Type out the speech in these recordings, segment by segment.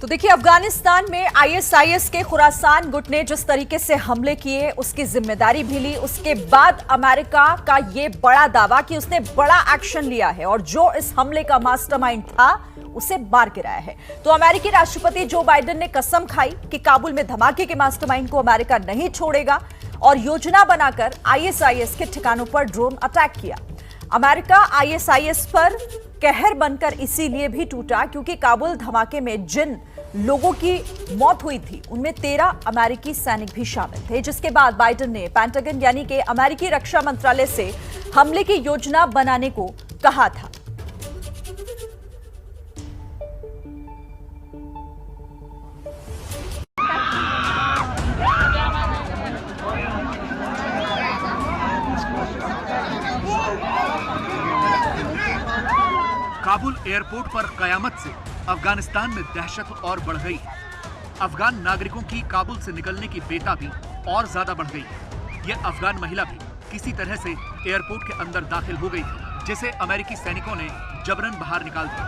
तो देखिए, अफगानिस्तान में आईएसआईएस के खुरासान गुट ने जिस तरीके से हमले किए उसकी जिम्मेदारी भी ली। उसके बाद अमेरिका का यह बड़ा दावा कि उसने बड़ा एक्शन लिया है और जो इस हमले का मास्टरमाइंड था उसे मार गिराया है। तो अमेरिकी राष्ट्रपति जो बाइडेन ने कसम खाई कि काबुल में धमाके के मास्टरमाइंड को अमेरिका नहीं छोड़ेगा और योजना बनाकर आईएसआईएस के ठिकानों पर ड्रोन अटैक किया। अमेरिका आईएसआईएस पर कहर बनकर इसीलिए भी टूटा क्योंकि काबुल धमाके में जिन लोगों की मौत हुई थी उनमें 13 अमेरिकी सैनिक भी शामिल थे, जिसके बाद बाइडेन ने पेंटागन यानी कि अमेरिकी रक्षा मंत्रालय से हमले की योजना बनाने को कहा था। काबुल एयरपोर्ट पर कयामत से अफगानिस्तान में दहशत और बढ़ गई है। अफगान नागरिकों की काबुल से निकलने की बेताबी और ज्यादा बढ़ गई है। यह अफगान महिला भी किसी तरह से एयरपोर्ट के अंदर दाखिल हो गई थी, जिसे अमेरिकी सैनिकों ने जबरन बाहर निकाल दिया।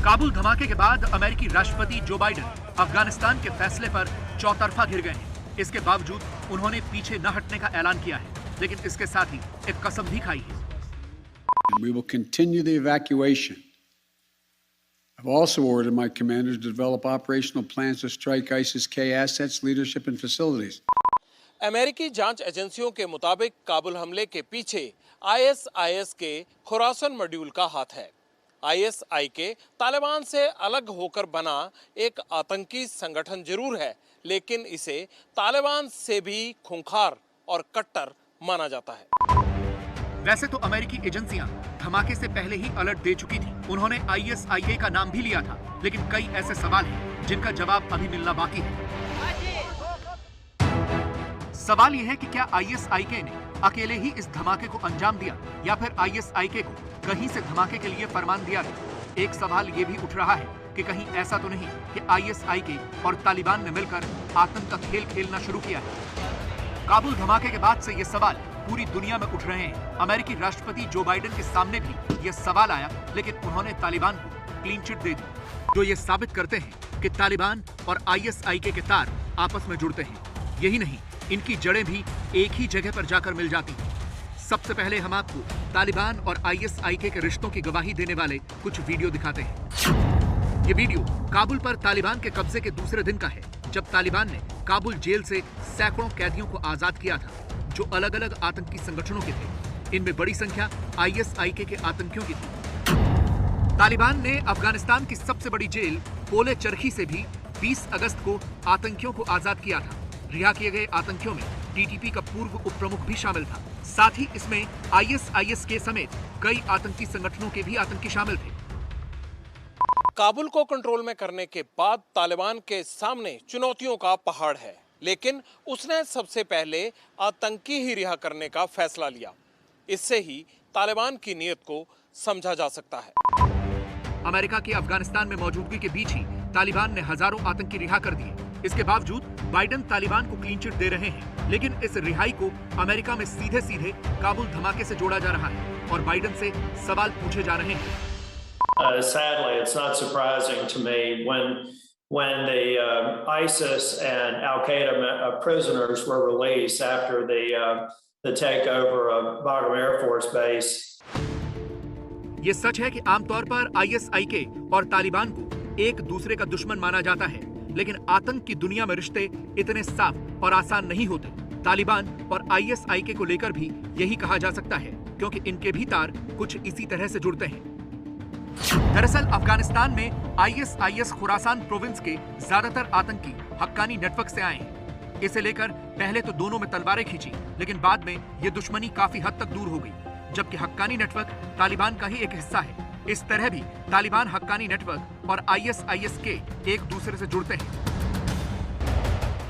काबुल धमाके के बाद अमेरिकी राष्ट्रपति जो बाइडेन अफगानिस्तान के फैसले पर चौतरफा घिर गए हैं। इसके बावजूद उन्होंने पीछे न हटने का ऐलान किया है, लेकिन इसके साथ ही एक कसम भी खाई है। We will continue the evacuation. I've also ordered my commanders to develop operational plans to strike ISIS-K assets, leadership and facilities. अमेरिकी जांच एजेंसियों के मुताबिक काबुल हमले के पीछे आईएसआईएस के खुरासान मॉड्यूल का हाथ है। आईएसआई के तालिबान से अलग होकर बना एक आतंकी संगठन जरूर है, लेकिन इसे तालिबान से भी खूंखार और कट्टर माना जाता है। वैसे तो अमेरिकी एजेंसियां धमाके से पहले ही अलर्ट दे चुकी थी। उन्होंने आईएसआईए का नाम भी लिया था, लेकिन कई ऐसे सवाल हैं जिनका जवाब अभी मिलना बाकी है। सवाल यह है कि क्या आईएसआईके ने अकेले ही इस धमाके को अंजाम दिया या फिर आईएसआईके को कहीं से धमाके के लिए फरमान दिया गया। एक सवाल यह भी उठ रहा है कि कहीं ऐसा तो नहीं कि आईएसआईके और तालिबान ने मिलकर आतंक का खेल खेलना शुरू किया है। काबुल धमाके के बाद से ये सवाल पूरी दुनिया में उठ रहे हैं। अमेरिकी राष्ट्रपति जो बाइडेन के सामने भी ये सवाल आया, लेकिन उन्होंने तालिबान को क्लीन चिट दे दी, जो ये साबित करते हैं कि तालिबान और आईएसआईके के तार आपस में जुड़ते हैं। यही नहीं, इनकी जड़ें भी एक ही जगह पर जाकर मिल जाती हैं। सबसे पहले हम आपको तालिबान और आईएसआईके के रिश्तों की गवाही देने वाले कुछ वीडियो दिखाते हैं। ये वीडियो काबुल पर तालिबान के कब्जे के दूसरे दिन का है, जब तालिबान ने काबुल जेल से सैकड़ों कैदियों को आजाद किया था, जो अलग अलग आतंकी संगठनों के थे। इनमें बड़ी संख्या आईएसआईके के आतंकियों की थी। तालिबान ने अफगानिस्तान की सबसे बड़ी जेल पोले चरखी से भी 20 अगस्त को आतंकियों को आजाद किया था। रिहा किए गए आतंकियों में टीटीपी का पूर्व उप प्रमुख भी शामिल था। साथ ही इसमें आईएसआईएस के समेत कई आतंकी संगठनों के भी आतंकी शामिल थे। काबुल को कंट्रोल में करने के बाद तालिबान के सामने चुनौतियों का पहाड़ है, लेकिन उसने सबसे पहले आतंकी ही रिहा करने का फैसला लिया। इससे ही तालिबान की नीयत को समझा जा सकता है। अमेरिका की अफगानिस्तान में मौजूदगी के बीच ही तालिबान ने हजारों आतंकी रिहा कर दिए। इसके बावजूद बाइडेन तालिबान को क्लीन चिट दे रहे हैं, लेकिन इस रिहाई को अमेरिका में सीधे सीधे काबुल धमाके से जोड़ा जा रहा है और बाइडेन से सवाल पूछे जा रहे हैं। Sadly, it's not surprising to me when the ISIS and Al Qaeda prisoners were released after the takeover of Bagram Air Force Base. ये सच है कि आमतौर पर आईएसआईके और तालिबान को एक दूसरे का दुश्मन माना जाता है, लेकिन आतंक की दुनिया में रिश्ते इतने साफ और आसान नहीं होते। तालिबान और आईएसआईके को लेकर भी यही कहा जा सकता है, क्योंकि इनके भी तार कुछ इसी तरह से जुड़ते हैं। दरअसल अफगानिस्तान में आईएसआईएस खुरासान प्रोविंस के ज्यादातर आतंकी हक्कानी नेटवर्क से आए हैं। इसे लेकर पहले तो दोनों में तलवारें खींची, लेकिन बाद में ये दुश्मनी काफी हद तक दूर हो गई, जबकि हक्कानी नेटवर्क तालिबान का ही एक हिस्सा है। इस तरह भी तालिबान हक्कानी नेटवर्क और आईएसआईएस के एक दूसरे से जुड़ते हैं।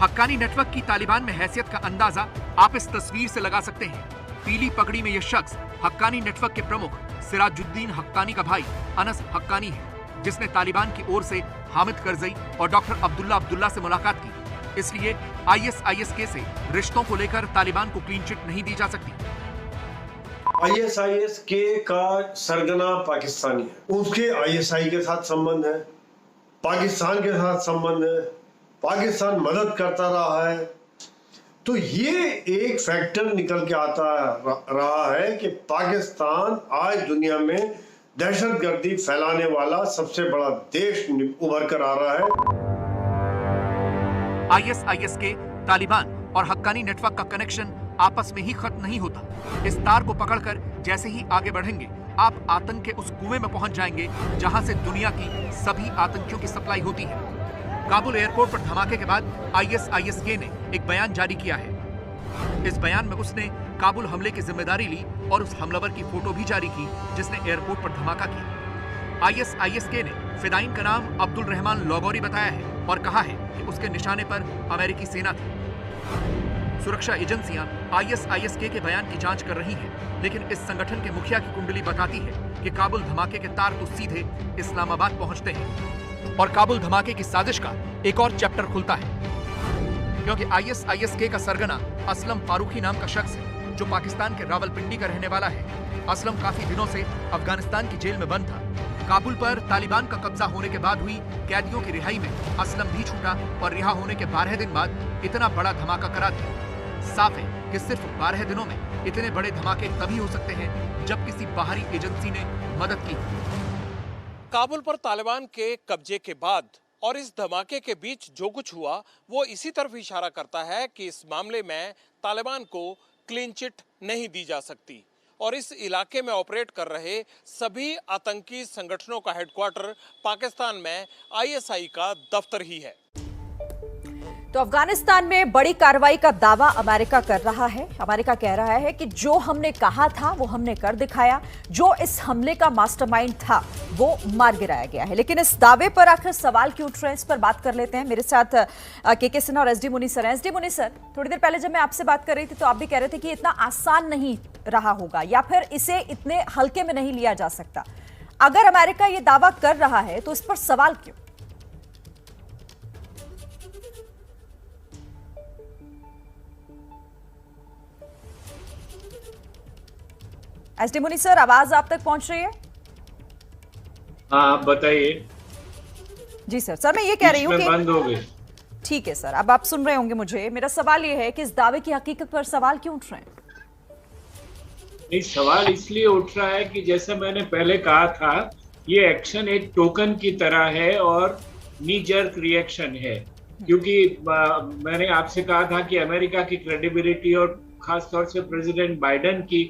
हक्कानी नेटवर्क की तालिबान में हैसियत का अंदाजा आप इस तस्वीर से लगा सकते हैं। पीली पगड़ी में यह शख्स हक्कानी नेटवर्क के प्रमुख सिराजुद्दीन हक्कानी का भाई अनस हक्कानी है, जिसने तालिबान की ओर से हामिद करजई और डॉक्टर अब्दुल्ला से मुलाकात की। इसलिए आईएसआईएस के से रिश्तों को लेकर तालिबान को क्लीन चिट नहीं दी जा सकती। ISIS के का सरगना पाकिस्तानी है, उसके ISI के साथ संबंध है, पाकिस्तान के साथ संबंध है, पाकिस्तान मदद करता रहा है। तो ये एक फैक्टर निकल के आता रहा है कि पाकिस्तान आज दुनिया में दहशतगर्दी फैलाने वाला सबसे बड़ा देश उभर कर आ रहा है। ISIS के तालिबान और हक्कानी नेटवर्क का कनेक्शन आपस में ही खत्म नहीं होता। इस तार को पकड़कर जैसे ही आगे बढ़ेंगे, आप आतंक के उस कुएं में पहुंच जाएंगे जहां से दुनिया की सभी आतंकियों की सप्लाई होती है। काबुल एयरपोर्ट पर धमाके के बाद ISIS ने एक बयान जारी किया है। इस बयान में उसने काबुल हमले की जिम्मेदारी ली और उस हमलावर की फोटो भी जारी की जिसने एयरपोर्ट पर धमाका किया। ISIS ने फिदाइन का नाम अब्दुल रहमान लोगोरी बताया है और कहा है कि उसके निशाने पर अमेरिकी सेना थी। सुरक्षा एजेंसियां ISIS के बयान की जांच कर रही हैं, लेकिन इस संगठन के मुखिया की कुंडली बताती है कि काबुल धमाके के तार तो सीधे इस्लामाबाद पहुंचते हैं और काबुल धमाके की साजिश का एक और चैप्टर खुलता है, क्योंकि ISIS का सरगना असलम फारूकी नाम का शख्स है जो पाकिस्तान के रावलपिंडी का रहने वाला है। असलम काफी दिनों से अफगानिस्तान की जेल में बंद था। काबुल पर तालिबान का कब्जा होने के बाद हुई कैदियों की रिहाई में असलम भी छूटा और रिहा होने के 12 दिन बाद इतना बड़ा धमाका करा दिया। साफ है कि सिर्फ 12 दिनों में इतने बड़े धमाके तभी हो सकते हैं जब किसी बाहरी एजेंसी ने मदद की। काबुल पर तालिबान के कब्जे के बाद और इस धमाके के बीच जो कुछ हुआ वो इसी तरफ इशारा करता है कि इस मामले में तालिबान को क्लीन चिट नहीं दी जा सकती और इस इलाके में ऑपरेट कर रहे सभी आतंकी संगठनों का हेडक्वार्टर पाकिस्तान में ISI का दफ्तर ही है। तो अफगानिस्तान में बड़ी कार्रवाई का दावा अमेरिका कर रहा है। अमेरिका कह रहा है कि जो हमने कहा था वो हमने कर दिखाया, जो इस हमले का मास्टरमाइंड था वो मार गिराया गया है। लेकिन इस दावे पर आखिर सवाल क्यों उठ रहे हैं, इस पर बात कर लेते हैं। मेरे साथ के सिन्हा और SD मुनी सर हैं। SD मुनी सर, थोड़ी देर पहले जब मैं आपसे बात कर रही थी तो आप भी कह रहे थे कि इतना आसान नहीं रहा होगा या फिर इसे इतने हल्के में नहीं लिया जा सकता। अगर अमेरिका ये दावा कर रहा है तो इस पर सवाल क्यों? SD मुनी सर, आवाज आप तक पहुंच रही है? हाँ, बताइए। जी सर मैं ये कह रही हूँ कि बंद हो गई। ठीक है सर, अब आप सुन रहे होंगे मुझे। मेरा सवाल ये है कि इस दावे की हकीकत पर सवाल क्यों उठ रहे हैं? नहीं, सवाल इसलिए उठ रहा है कि जैसा मैंने पहले कहा था, ये एक्शन एक टोकन की तरह है और नी जर्क रिएक्शन है, क्योंकि मैंने आपसे कहा था कि अमेरिका की क्रेडिबिलिटी और खासतौर से प्रेसिडेंट बाइडेन की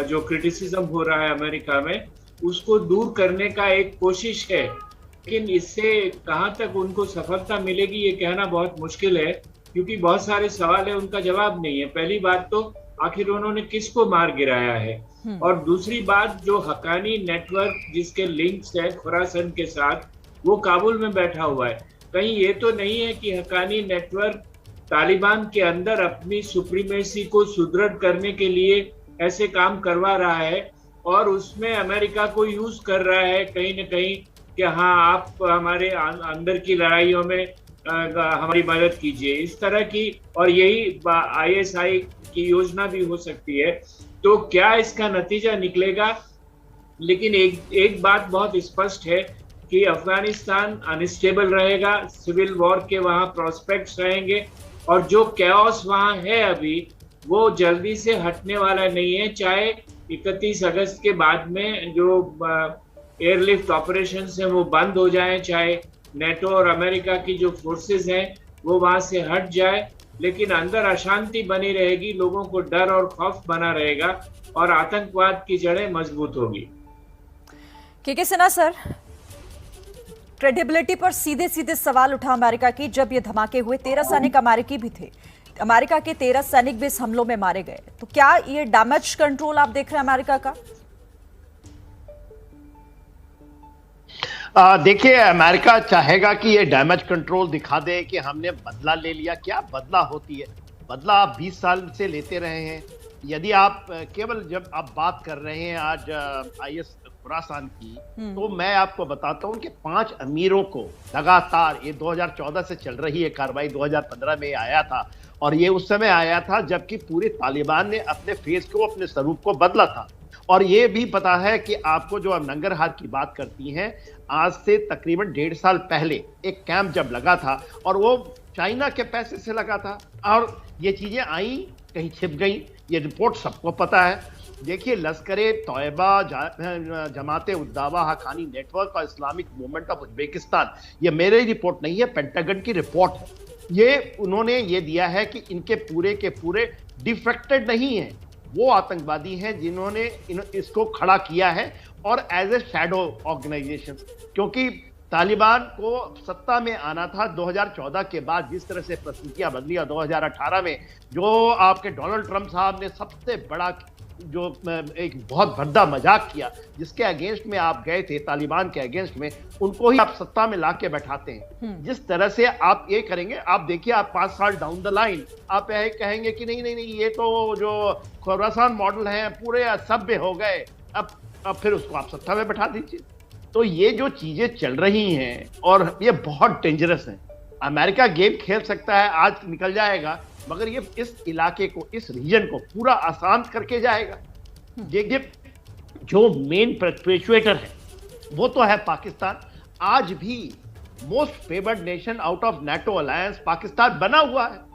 जो क्रिटिसिज्म हो रहा है अमेरिका में, उसको दूर करने का एक कोशिश है। लेकिन इससे कहाँ तक उनको सफलता मिलेगी ये कहना बहुत मुश्किल है, क्योंकि बहुत सारे सवाल है उनका जवाब नहीं है। पहली बात तो आखिर उन्होंने किसको मार गिराया है, और दूसरी बात जो हक्कानी नेटवर्क जिसके लिंक्स है खुरासन के साथ, वो काबुल में बैठा हुआ है। कहीं ये तो नहीं है कि हक्कानी नेटवर्क तालिबान के अंदर अपनी सुप्रीमेसी को सुदृढ़ करने के लिए ऐसे काम करवा रहा है और उसमें अमेरिका को यूज कर रहा है कहीं न कहीं कि हाँ, आप हमारे अंदर की लड़ाइयों में हमारी मदद कीजिए, इस तरह की। और यही ISI की योजना भी हो सकती है। तो क्या इसका नतीजा निकलेगा, लेकिन एक बात बहुत स्पष्ट है कि अफगानिस्तान अनस्टेबल रहेगा, सिविल वॉर के वहाँ प्रोस्पेक्ट्स रहेंगे और जो कैओस वहाँ है अभी वो जल्दी से हटने वाला नहीं है। चाहे 31 अगस्त के बाद में जो एयरलिफ्ट ऑपरेशंस हैं वो बंद हो जाएं, चाहे नेटो और अमेरिका की जो फोर्सेस हैं वो वहां से हट जाए, लेकिन अंदर अशांति बनी रहेगी, लोगों को डर और खौफ बना रहेगा और आतंकवाद की जड़ें मजबूत होगी। के सिन्हा सर, क्रेडिबिलिटी पर सीधे सीधे सवाल उठा अमेरिका की। जब ये धमाके हुए 13 सैनिक अमेरिकी भी थे, अमेरिका के 13 सैनिक भी इस हमलों में मारे गए। तो क्या ये डैमेज कंट्रोल आप देख रहे हैं अमेरिका का? देखिए, अमेरिका चाहेगा कि ये डैमेज कंट्रोल दिखा दे कि हमने बदला ले लिया। क्या बदला होती है? बदला आप 20 साल से लेते रहे हैं। यदि आप केवल जब आप बात कर रहे हैं आज IS खुरासान की, तो मैं आपको बताता हूं कि 5 अमीरों को लगातार, ये 2014 से चल रही है कार्रवाई, 2015 में आया था और ये उस समय आया था जबकि पूरे तालिबान ने अपने फेस को, अपने स्वरूप को बदला था। और ये भी पता है कि आपको जो आप नंगरहार की बात करती हैं, आज से तकरीबन 1.5 साल पहले एक कैंप जब लगा था और वो चाइना के पैसे से लगा था, और ये चीजें आई कहीं छिप गई, ये रिपोर्ट सबको पता है। देखिए, लश्कर-ए तौयबा, जमात उद्दावा हक्कानी नेटवर्क और इस्लामिक मूवमेंट ऑफ उज्बेकिस्तान, ये मेरी रिपोर्ट नहीं है, पेंटागन की रिपोर्ट है। ये उन्होंने ये दिया है कि इनके पूरे के पूरे डिफेक्टेड नहीं है, वो आतंकवादी हैं जिन्होंने इसको खड़ा किया है और एज ए शैडो ऑर्गेनाइजेशन। क्योंकि तालिबान को सत्ता में आना था 2014 के बाद, जिस तरह से परिस्थितियां बदली, और 2018 में जो आपके डोनाल्ड ट्रंप साहब ने सबसे बड़ा जो एक बहुत भद्दा मजाक किया, जिसके अगेंस्ट में आप गए थे, तालिबान के अगेंस्ट में, उनको ही आप सत्ता में ला के बैठाते हैं। जिस तरह से आप ये करेंगे, आप देखिए, आप 5 साल डाउन द लाइन आप ये कहेंगे कि नहीं नहीं नहीं, ये तो जो खुरासान मॉडल है पूरे असभ्य हो गए, अब फिर उसको आप सत्ता में बैठा दीजिए। तो ये जो चीजें चल रही हैं और ये बहुत डेंजरस है। अमेरिका गेम खेल सकता है, आज निकल जाएगा, मगर ये इस इलाके को, इस रीजन को पूरा अशांत करके जाएगा। देखिए, जो मेन परपेचुएटर है वो तो है पाकिस्तान। आज भी most favoured nation out of NATO alliance Pakistan बना हुआ है।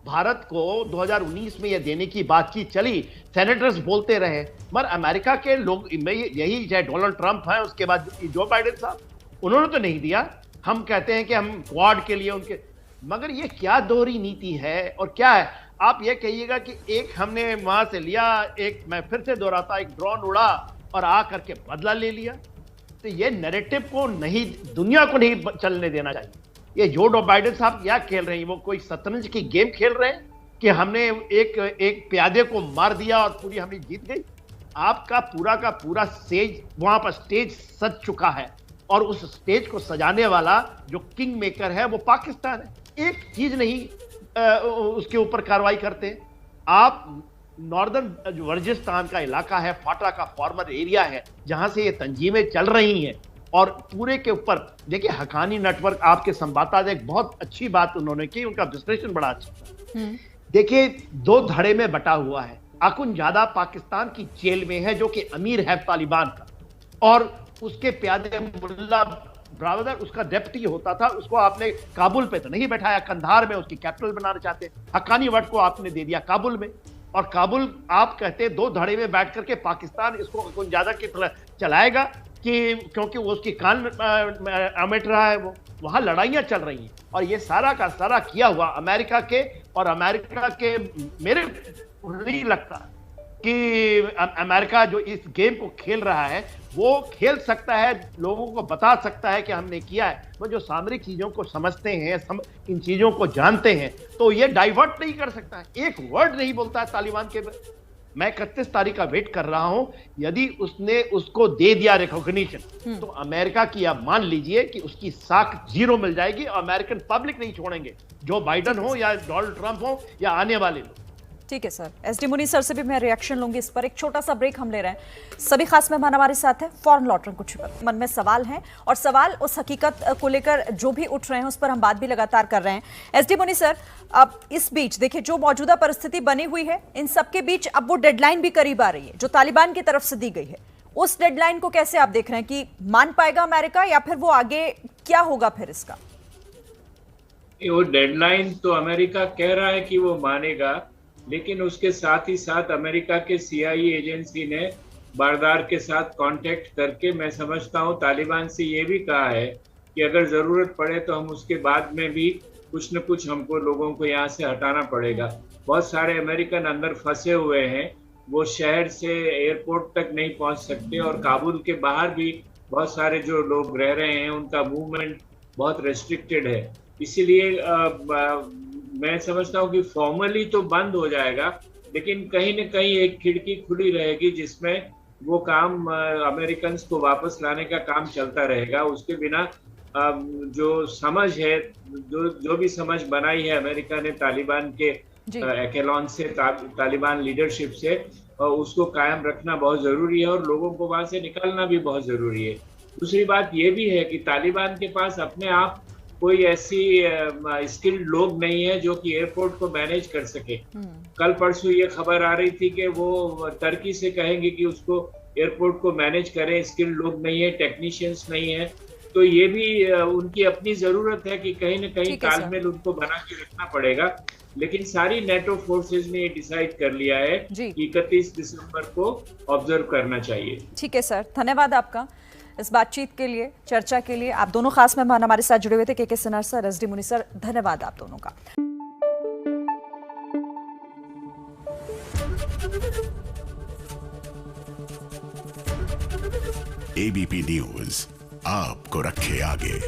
भारत को 2019 में यह देने की बातचीत चली, सेनेटर्स बोलते रहे, मगर अमेरिका के लोग, यही चाहे डोनाल्ड ट्रंप है, उसके बाद जो बाइडेन साहब, उन्होंने तो नहीं दिया। हम कहते हैं कि हम क्वाड के लिए उनके, मगर ये क्या दोहरी नीति है और क्या है? आप ये कहिएगा कि एक हमने वहां से लिया, एक मैं फिर से दोहराता, एक ड्रोन उड़ा और आ करके बदला ले लिया। तो ये नैरेटिव को नहीं, दुनिया को नहीं चलने देना चाहिए। ये जो बाइडेन साहब क्या खेल रहे हैं, वो कोई शतरंज की गेम खेल रहे हैं कि हमने एक प्यादे को मार दिया और पूरी हमें जीत गई। आपका पूरा का पूरा स्टेज, वहां पर स्टेज सज चुका है, और उस स्टेज को सजाने वाला जो किंग मेकर है वो पाकिस्तान है। एक चीज नहीं उसके ऊपर कार्रवाई करते। आप नॉर्दर्न वजिस्तान का इलाका है, फाटा का फॉर्मर एरिया है, जहां से ये तंजीमें चल रही हैं, और पूरे के ऊपर देखिए, हक्कानी नेटवर्क, आपके संवाददाता, एक बहुत अच्छी बात उन्होंने की, उनका विश्लेषण बड़ा अच्छा था। देखिए, 2 धड़े में बटा हुआ है। अखुनजादा पाकिस्तान की जेल में है, जो कि अमीर है तालिबान का, और उसके प्यादे मुल्ला ब्रावदर उसका डेप्टी होता था। उसको आपने काबुल पे तो नहीं बैठाया, कंधार में उसकी कैपिटल बनाना चाहते। हक्कानी वट को आपने दे दिया काबुल में, और काबुल आप कहते 2 धड़े में बैठ करके पाकिस्तान इसको अखुनजादा की तरह चलाएगा, कि क्योंकि वो उसकी कान अमेट रहा है, वो वहां लड़ाइयां चल रही हैं। और ये सारा का सारा किया हुआ अमेरिका के, और अमेरिका के मेरे नहीं लगता कि अमेरिका जो इस गेम को खेल रहा है वो खेल सकता है, लोगों को बता सकता है कि हमने किया है। वो जो सामरिक चीजों को समझते हैं, इन चीजों को जानते हैं, तो ये डाइवर्ट नहीं कर सकता है। एक वर्ड नहीं बोलता है तालिबान के। मैं 31 तारीख का वेट कर रहा हूं। यदि उसने उसको दे दिया रिकॉग्निशन, तो अमेरिका की आप मान लीजिए कि उसकी साख 0 मिल जाएगी, और अमेरिकन पब्लिक नहीं छोड़ेंगे, जो बाइडन हो या डोनाल्ड ट्रंप हो या आने वाले लोग। ठीक है सर, SD मुनी सर से भी मैं रिएक्शन लूंगी इस पर। एक छोटा सा ब्रेक हम ले रहे हैं। सभी खास मेहमान हमारे साथ हैं, फौरन लौट रहे हैं। कुछ मन में सवाल हैं, और सवाल उस हकीकत को लेकर जो भी उठ रहे हैं, उस पर हम बात भी लगातार कर रहे हैं। SD मुनी सर, अब इस बीच देखिए, जो मौजूदा परिस्थिति बनी हुई है, इन सबके बीच अब वो डेडलाइन भी करीब आ रही है जो तालिबान की तरफ से दी गई है। उस डेडलाइन को कैसे आप देख रहे हैं कि मान पाएगा अमेरिका, या फिर वो आगे क्या होगा फिर इसका? वो डेडलाइन तो अमेरिका कह रहा है कि वो मानेगा, लेकिन उसके साथ ही साथ अमेरिका के CIA एजेंसी ने बारदार के साथ कांटेक्ट करके, मैं समझता हूं, तालिबान से ये भी कहा है कि अगर ज़रूरत पड़े तो हम उसके बाद में भी कुछ न कुछ हमको लोगों को यहाँ से हटाना पड़ेगा। बहुत सारे अमेरिकन अंदर फंसे हुए हैं, वो शहर से एयरपोर्ट तक नहीं पहुँच सकते, और काबुल के बाहर भी बहुत सारे जो लोग रह रहे हैं, उनका मूवमेंट बहुत रेस्ट्रिक्टेड है। इसीलिए मैं समझता हूँ कि फॉर्मली तो बंद हो जाएगा, लेकिन कहीं न कहीं एक खिड़की खुली रहेगी जिसमें वो काम, अमेरिकन्स को वापस लाने का काम चलता रहेगा। उसके बिना जो समझ है, जो भी समझ बनाई है अमेरिका ने तालिबान के एक्लोन से, तालिबान लीडरशिप से, उसको कायम रखना बहुत ज़रूरी है, और लोगों को वहाँ से निकालना भी बहुत ज़रूरी है। दूसरी बात ये भी है कि तालिबान के पास अपने आप कोई ऐसी स्किल्ड लोग नहीं है जो कि एयरपोर्ट को मैनेज कर सके। कल परसों ये खबर आ रही थी कि वो टर्की से कहेंगे कि उसको एयरपोर्ट को मैनेज करें, स्किल्ड लोग नहीं है, टेक्नीशियंस नहीं है, तो ये भी उनकी अपनी जरूरत है कि कहीं ना कहीं ठीक है सर। तालमेल उनको बना के रखना पड़ेगा। लेकिन सारी नेटो फोर्सेस ने ये डिसाइड कर लिया है जी। कि 31 दिसंबर को ऑब्जर्व करना चाहिए। ठीक है सर, धन्यवाद आपका इस बातचीत के लिए, चर्चा के लिए। आप दोनों खास मेहमान हमारे साथ जुड़े हुए थे, के सिन्हा सर, एसडी मुनि सर, धन्यवाद आप दोनों का। एबीपी न्यूज आपको रखे आगे।